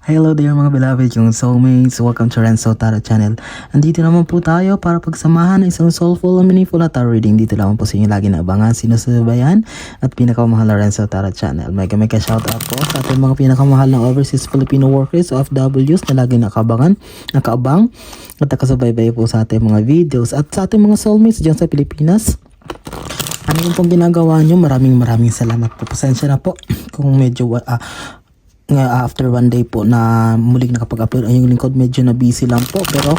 Hello there mga beloved, yung soulmates. Welcome to Renzo Tarot Channel. Andito naman po tayo para pagsamahan ng isang soulful and meaningful na tarot reading. Dito naman po sa inyo lagi naabangan, sinusubayan at pinakamahal na Renzo Tarot Channel. Mega shoutout po sa ating mga pinakamahal na overseas Filipino workers, OFWs na lagi nakaabang at nakasubaybay po sa ating mga videos at sa ating mga soulmates dyan sa Pilipinas. Ano yung pong ginagawa nyo? Maraming salamat po. Pasensya na po kung medyo after one day po na muling nakapag-upload ang yung lingkod, medyo na busy lang po, pero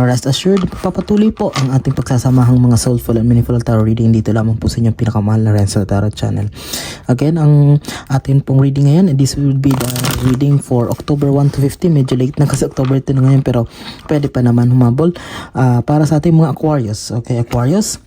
rest assured, papatuloy po ang ating pagsasamahang mga soulful and meaningful tarot reading dito lamang po sa inyong pinakamahal na Renzo Tarot Channel. Again, ang atin pong reading ngayon, this will be the reading for October 1 to 15. Medyo late na kasi October 10 na ngayon, pero pwede pa naman humabol para sa ating mga Aquarius. Okay, Aquarius,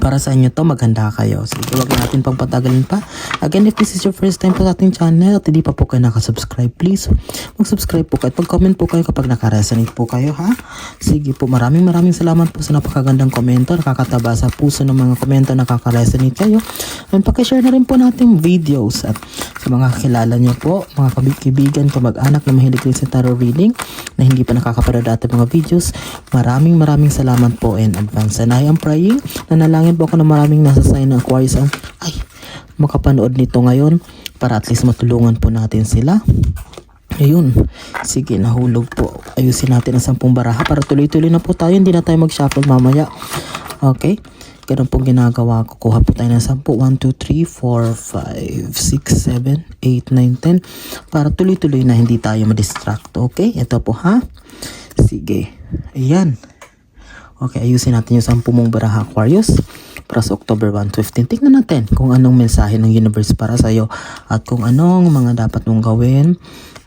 para sa inyo to, maghanda kayo. So, huwag natin pang patagalin pa. Again, if this is your first time po sa ating channel at hindi pa po kayo nakasubscribe, please mag-subscribe po kayo at pag-comment po kayo kapag nakaresonate po kayo, ha? Sige po, maraming salamat po sa napakagandang komento. Nakakataba sa puso ng mga komento, nakaka-resonate kayo. And pakishare na rin po natin videos at sa mga kilala nyo po, mga kaibigan, kamag-anak na mahilig rin sa tarot reading na hindi pa nakakapanood dati mga videos, maraming salamat po in advance. And I am praying na nalangin po ako na maraming nasa sign ng Aquarius ay makapanood nito ngayon para at least matulungan po natin sila. Ayun, sige, nahulog po. Ayusin natin ang 10 baraha para tuloy-tuloy na po tayo, hindi na tayo mag-shuffle mamaya. Okay, ganun pong ginagawa ko. Kuha po tayo ng 10. 1, 2, 3, 4, 5, 6, 7, 8, 9, 10 para tuloy-tuloy na hindi tayo ma-distract. Okay, ito po ha. Sige, ayan. Okay, ayusin natin yung 10 mong baraha, Aquarius, para sa October 1 to 15. Tignan natin kung anong mensahe ng universe para sa'yo at kung anong mga dapat mong gawin.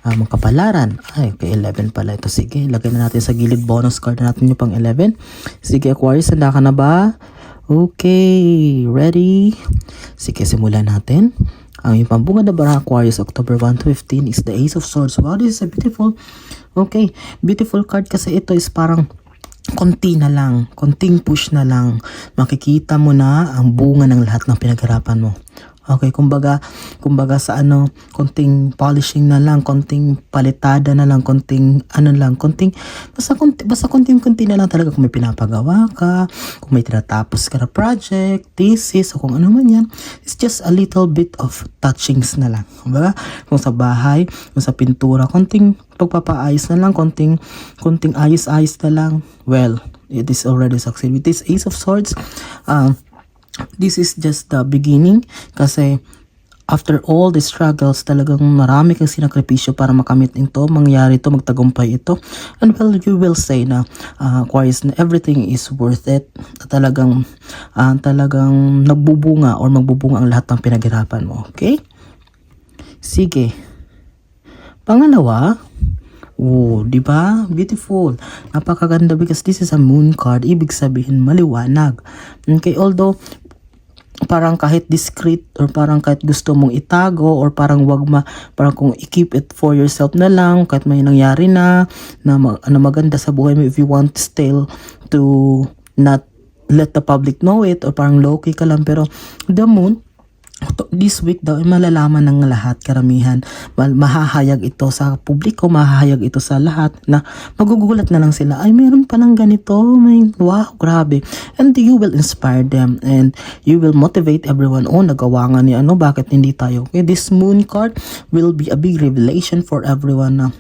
Mga kapalaran. Ay, okay, 11 pala ito. Sige, lagay na natin sa gilid. Bonus card na natin yung pang 11. Sige, Aquarius, handa ka na ba? Okay, ready? Sige, simulan natin. Ang yung pambungad na baraha, Aquarius, October 1 to 15 is the Ace of Swords. Wow, this is a beautiful, okay, beautiful card kasi ito is parang konti na lang, konting push na lang, makikita mo na ang bunga ng lahat ng pinaghirapan mo. Okay, kumbaga sa konting polishing na lang, konting palitada na lang, konting basta konting na lang talaga kung may pinapagawa ka, kung may tinatapos ka na project, thesis, o kung ano man yan. It's just a little bit of touchings na lang. Kumbaga, kung sa bahay, kung sa pintura, konting pagpapaayos na lang, konting ayos-ayos na lang. Well, it is already succeed. With this Ace of Swords, this is just the beginning kasi after all the struggles, talagang marami kang sinakripisyo para makamit ito, mangyari ito, magtagumpay ito. And well, you will say na Aquarius, na everything is worth it. Talagang nagbubunga or magbubunga ang lahat ng pinaghirapan mo. Okay? Sige. Pangalawa, oh, di ba? Beautiful. Napakaganda because this is a moon card. Ibig sabihin maliwanag. Okay, although parang kahit discreet or parang kahit gusto mong itago or parang parang kung i-keep it for yourself na lang kahit may nangyari na maganda sa buhay mo, if you want still to not let the public know it or parang low-key ka lang, pero the moon this week daw, malalaman ng lahat, karamihan, mahahayag ito sa publiko, mahahayag ito sa lahat na magugulat na lang sila, ay meron palang ganito, wow, grabe. And you will inspire them and you will motivate everyone. Oh, nagawa nga ni bakit hindi tayo? Okay, this moon card will be a big revelation for everyone na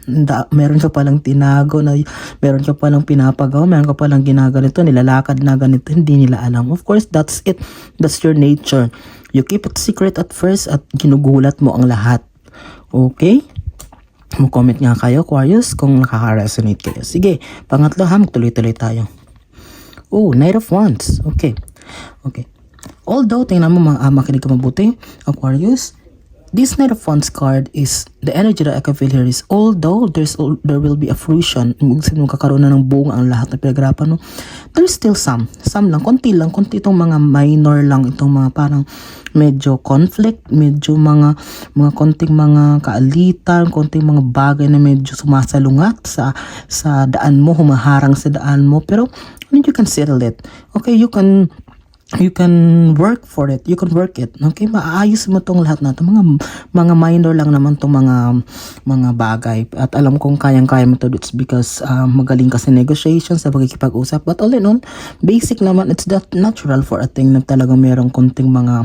meron ka palang tinago, na meron ka palang pinapagawa, meron ka palang ginaganito, nilalakad na ganito, hindi nila alam. Of course, that's it. That's your nature. You keep it secret at first at ginugulat mo ang lahat. Okay? Mag-comment nga kayo, Aquarius, kung nakaka-resonate kayo. Sige, pangatlo ha, magtuloy-tuloy tayo. Oh, Knight of Wands. Okay. Okay. Although, tingnan mo, makinig ka mabuti, Aquarius, this Knight of Wands card is, the energy that I can feel here is, although there will be a fruition, kakaroon na ng bunga ang lahat na pinaghirapan mo, there's still some lang, konti itong mga minor lang, itong mga parang medyo conflict, medyo mga konting mga kaalitan, konting mga bagay na medyo sumasalungat sa daan mo, humaharang sa daan mo, pero you can settle it. Okay, you can you can work for it, you can work it, okay? Maaayos mo tong lahat na to, mga minor lang naman tong mga bagay, at alam kong kayang-kaya mo to. It's because magaling ka sa negotiations, sa pagkikipag-usap, but all in all, basic naman, it's that natural for a thing na talagang merong konting mga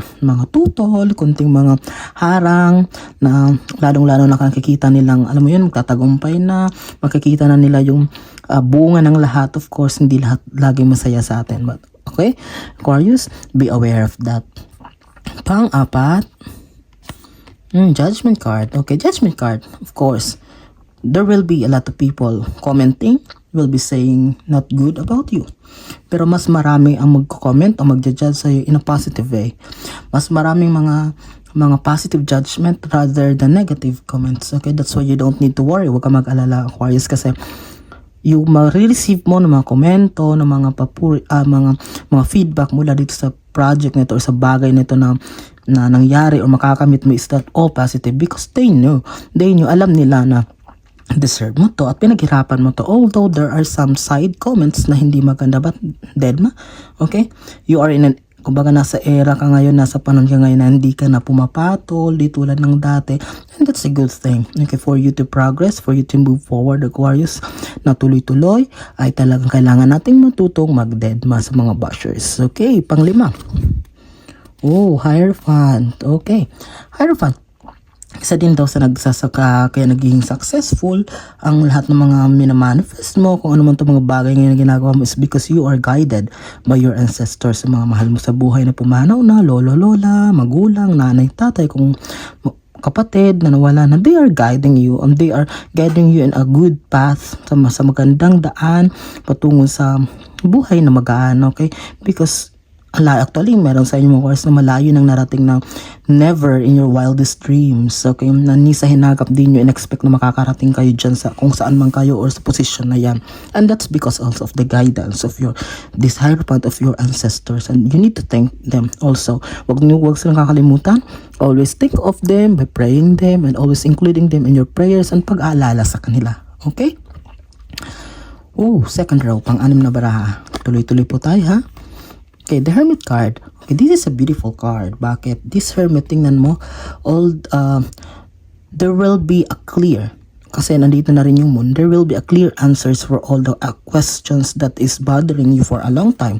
tutol, konting mga harang na lalong-lalo na nakikita nilang, alam mo yun, magtatagumpay na, makikita na nila yung bunga ng lahat. Of course, hindi lahat laging masaya sa atin, but okay, Aquarius, be aware of that. Pang-apat, Judgment card. Okay, Judgment card. Of course, there will be a lot of people commenting, will be saying not good about you. Pero mas marami ang magko-comment o magja-judge sa'yo in a positive way. Mas maraming mga positive judgment rather than negative comments. Okay, that's why you don't need to worry. Huwag ka mag-alala, Aquarius, kasi yung ma-receive mo ng mga komento, ng mga mga feedback mula dito sa project nito or sa bagay nito na nangyari or makakamit mo is that all positive because they knew, alam nila na deserve mo to at pinaghirapan mo to, although there are some side comments na hindi maganda, but deadma, okay? You are in an, kumbaga nasa era ka ngayon, nasa panahon ka ngayon na hindi ka na pumapatol di tulad ng dati, and that's a good thing, okay, for you to progress, for you to move forward, Aquarius, na tuloy-tuloy ay talagang kailangan nating matutong mag-deadma sa mga bashers. Okay, pang-5, Hierophant. Okay, Hierophant, isa din daw sa nagsasaka kaya naging successful ang lahat ng mga minamanifest mo, kung ano man itong mga bagay ngayon na ginagawa mo, is because you are guided by your ancestors, sa mga mahal mo sa buhay na pumanaw na, lolo, lola, magulang, nanay, tatay, kung kapatid na nawala na, they are guiding you, they are guiding you in a good path, sa magandang daan patungo sa buhay na magaan, okay? Because actually, meron sa inyo mga course na malayo nang narating na never in your wildest dreams. Okay, na ni sa hinagap din nyo in-expect na makakarating kayo dyan sa kung saan man kayo or sa position na yan. And that's because also of the guidance of this Hierophant of your ancestors. And you need to thank them also. Huwag silang kakalimutan. Always think of them by praying them and always including them in your prayers and pag-aalala sa kanila. Okay? Second row, pang-6 na baraha. Tuloy-tuloy po tayo, ha? Okay, the Hermit card. Okay, this is a beautiful card. Bakit? This Hermit, tingnan mo, there will be a clear, kasi nandito na rin yung moon, there will be a clear answers for all the questions that is bothering you for a long time.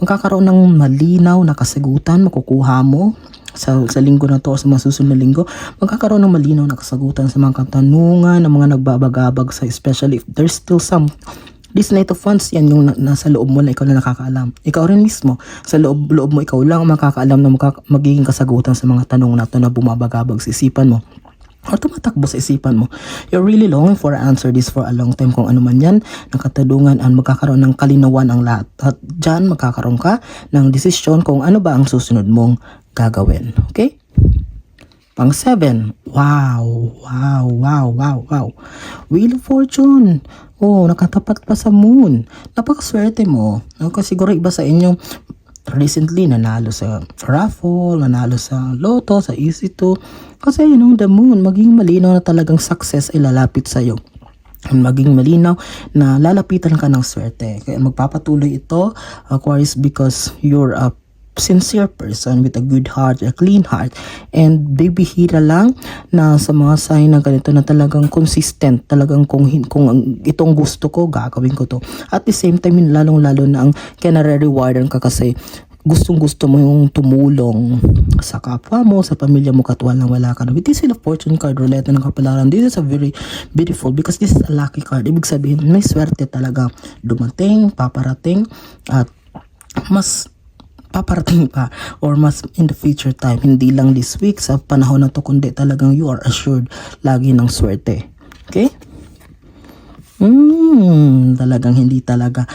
Magkakaroon ng malinaw na kasagutan, makukuha mo sa linggo na to o sa mga susunod na linggo. Magkakaroon ng malinaw na kasagutan sa mga katanungan ng mga nagbabagabag sa, especially if there's still some. This Knight of Wands, yan yung nasa loob mo na ikaw na nakakaalam. Ikaw rin mismo, sa loob mo, ikaw lang ang makakaalam na magiging kasagutan sa mga tanong na to na bumabagabag sa isipan mo o tumatakbo sa isipan mo. You're really longing for an answer this for a long time, kung ano man yan, ng katanungan, ang magkakaroon ng kalinawan ang lahat. At dyan magkakaroon ka ng desisyon kung ano ba ang susunod mong gagawin. Okay? Pang-7, wow. Wheel of Fortune. Nakatapat pa sa moon. Napakaswerte mo. Kasi siguro iba sa inyo, recently nanalo sa raffle, nanalo sa loto, sa easy 2. Kasi the moon, maging malinaw na talagang success ay lalapit sa'yo. Maging malinaw na lalapitan ka ng swerte. Kaya magpapatuloy ito, Aquarius, because you're a sincere person with a good heart, a clean heart, and bibihira lang na sa mga sign na ganito na talagang consistent, talagang kung itong gusto ko, gagawin ko to. At the same time, lalong-lalo na ang kinare-rewardan ka kasi gustong-gusto mo yung tumulong sa kapwa mo, sa pamilya mo, katwal na wala ka na. With this Wheel of Fortune card, roulette ng kapalaran, this is a very beautiful because this is a lucky card. Ibig sabihin, may swerte talaga dumating, paparating, at mas paparating pa or mas in the future time, hindi lang this week sa panahon na to, kundi talagang you are assured lagi ng swerte. Okay? Talagang hindi talaga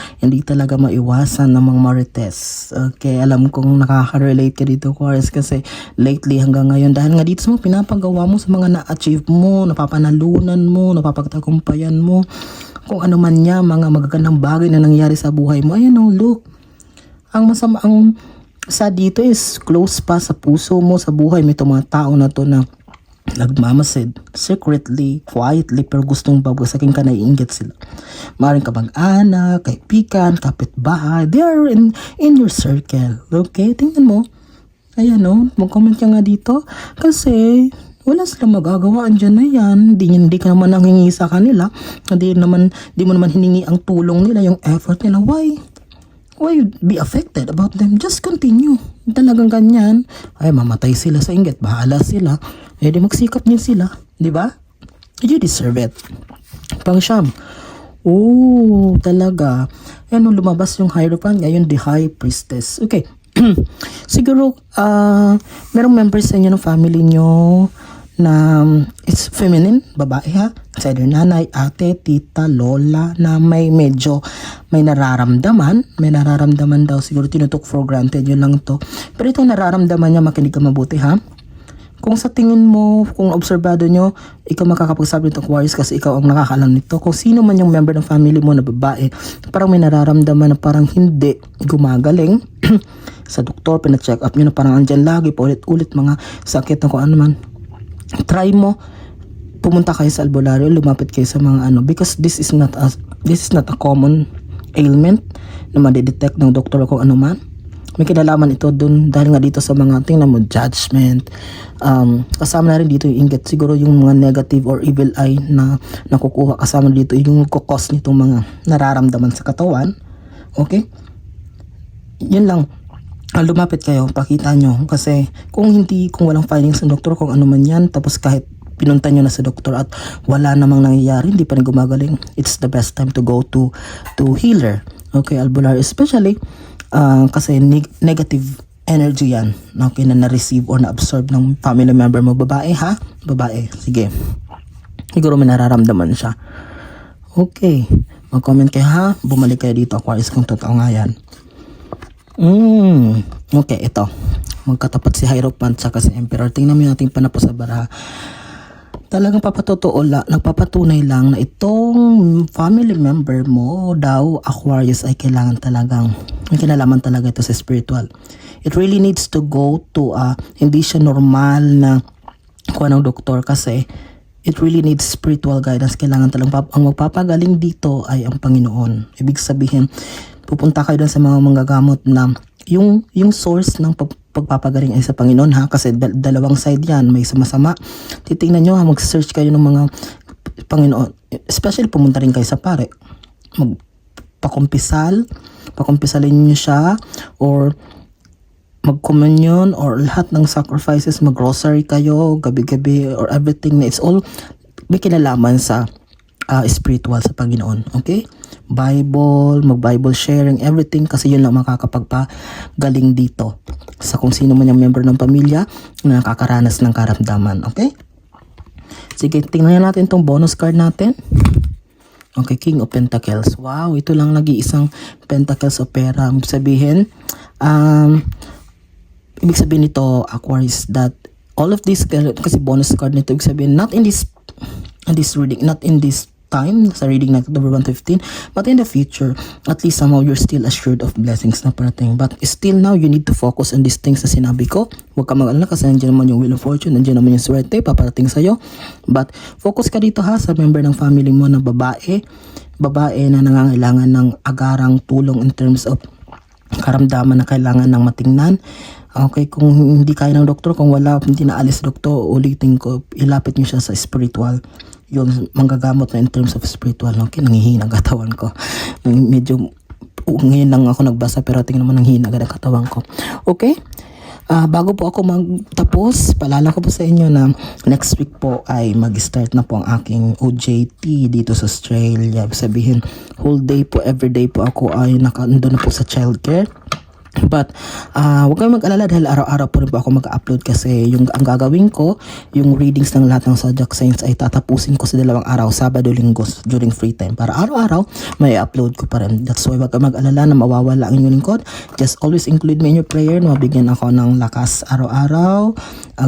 maiwasan ng mga marites. Okay, alam kong nakaka-relate ka dito, Aquarius, kasi lately hanggang ngayon, dahil nga dito sa mga pinapagawa mo, sa mga na-achieve mo, napapanalunan mo, napapagtagumpayan mo, kung ano man niya, mga magagandang bagay na nangyari sa buhay mo, ayan look. Ang sa dito is close pa sa puso mo, sa buhay mo, itong mga tao na to na nagmamasid secretly, quietly, pero gustong babagsakin ka, naiinggit sila. Maring kabag-anak, kaibigan, kapitbahay, they are in your circle. Okay, tingnan mo. Ayan o, mag-comment ka nga dito. Kasi wala silang magagawa, andyan na yan. Hindi ka naman nanghingi sa kanila. Di mo naman hiningi ang tulong nila, yung effort nila. Why you be affected about them? Just continue. Talagang ganyan. Ay, mamatay sila sa inggit. Bahala sila. Eh, di magsikap din sila. Di ba? You deserve it. Pang-siyam. Oh, talaga. Yan, nung lumabas yung Hierophant, ngayon the High Priestess. Okay. Siguro, merong members sa inyo ng family nyo na it's feminine, babae ha. It's either nanay, ate, tita, lola na may nararamdaman daw, siguro tinutok for granted, yun lang to. Pero itong nararamdaman niya, makinig ka mabuti ha. Kung sa tingin mo, kung obserbado nyo, ikaw makakapagsabi nito Aquarius kasi ikaw ang nakakalam nito. Kung sino man yung member ng family mo na babae, parang may nararamdaman na parang hindi gumagaling. Sa doktor, pina-check up nyo na parang andyan lagi, paulit-ulit mga sakit na kung ano man. Try mo, pumunta kayo sa albularyo, lumapit kayo sa mga because this is not a common ailment na madidetect ng doktor kung ano man. May kinalaman ito dun dahil nga dito sa mga tingnan mo, judgment, kasama na rin dito yung inggit, siguro yung mga negative or evil eye na nakukuha, kasama dito yung kukos nitong mga nararamdaman sa katawan. Okay, yun lang. Lumapit kayo, pakita nyo. Kasi kung walang findings ng doktor, kung ano man yan, tapos kahit pinunta nyo na sa doktor at wala namang nangyayari, hindi pa rin gumagaling, it's the best time to go to healer. Okay, albularyo especially, kasi negative energy yan, okay, na na-receive or na-absorb ng family member mo. Babae ha? Babae. Sige. Siguro may nararamdaman siya. Okay. Mag-comment kayo ha. Bumalik kayo dito, Aquarius, kung totoo nga yan. Okay, ito. Magkatapat si Hierophant saka si Emperor. Tingnan mo yung ating panapos sa baraha. Talagang nagpapatunay lang na itong family member mo daw, Aquarius, ay kailangan talagang, may kinalaman talaga ito sa spiritual. It really needs to go to hindi siya normal na kuha ng doktor, kasi it really needs spiritual guidance. Kailangan talagang ang magpapagaling dito ay ang Panginoon. Ibig sabihin, pupunta kayo doon sa mga manggagamot na yung source ng pagpapagaling ay sa Panginoon ha, kasi dalawang side yan, may sama-sama. Titingnan nyo ha, mag-search kayo ng mga Panginoon, especially pumunta rin kayo sa pare, pakumpisalin nyo siya, or mag-communion, or lahat ng sacrifices, mag-rosary kayo gabi-gabi, or everything na it's all may kinalaman sa spiritual sa Panginoon. Okay? Mag-Bible sharing, everything, kasi yun lang makakapagpagaling dito sa kung sino man yung member ng pamilya na nakakaranas ng karamdaman. Okay? Sige, tingnan natin tong bonus card natin. Okay, King of Pentacles. Wow, ito lang nag-iisang Pentacles o pera. Ibig sabihin nito, Aquarius, that all of this, kasi bonus card nito, ibig sabihin, not in this reading, not in this time, sa reading na October 115, but in the future, at least somehow you're still assured of blessings na parating. But still now, you need to focus on these things na sinabi ko. Huwag ka mag-alala kasi nandiyan naman yung Wheel of Fortune, nandiyan naman yung swerte, paparating sa'yo. But focus ka dito ha, sa member ng family mo na babae na nangangailangan ng agarang tulong in terms of karamdaman na kailangan ng matingnan. Okay, kung hindi kaya ng doktor, kung hindi na alis doktor, ulitin ko, ilapit niyo siya sa spiritual. Yun, manggagamot na in terms of spiritual. Okay, nangihina ang katawan ko. Medyo, ngayon lang ako nagbasa, pero tingnan naman nanghihina agad ang katawan ko. Okay? Bago po ako magtapos, paalala ko po sa inyo na next week po ay mag-start na po ang aking OJT dito sa Australia. Sabihin, whole day po, everyday po ako ay nandun na po sa childcare. But huwag kayong mag-alala dahil araw-araw po rin po ako mag-upload, kasi ang gagawin ko, yung readings ng lahat ng zodiac signs ay tatapusin ko sa 2 araw, Sabado, Linggo, during free time, para araw-araw may upload ko pa rin. That's why huwag kayong mag-alala na mawawala ang inyong lingkod. Just always include me in your prayer na mabigyan ako ng lakas araw-araw,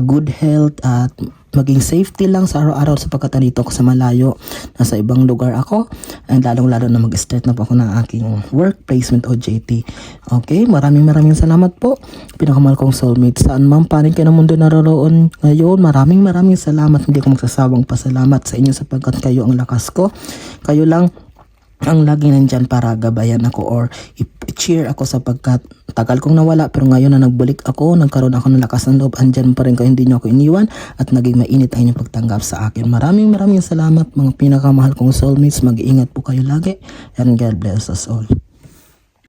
good health, at maging safety lang sa araw-araw sapagkat nandito ako sa malayo, nasa ibang lugar ako, and lalong-lalo na mag-start na po ako ng aking work placement o JT. Okay, maraming salamat po, pinakamahal kong soulmate, saan man panig kayo ng mundo naroon ngayon. Maraming salamat, hindi ko magsasawang pasalamat sa inyo sapagkat kayo ang lakas ko, kayo lang ang lagi nandyan para gabayan ako or i-cheer ako sapagkat tagal kong nawala, pero ngayon na nagbalik ako, nagkaroon ako ng lakas ng loob, andyan pa rin kayo, hindi nyo ako iniwan at naging mainit ang inyong pagtanggap sa akin. Maraming salamat mga pinakamahal kong soulmates, mag-iingat po kayo lagi and God bless us all.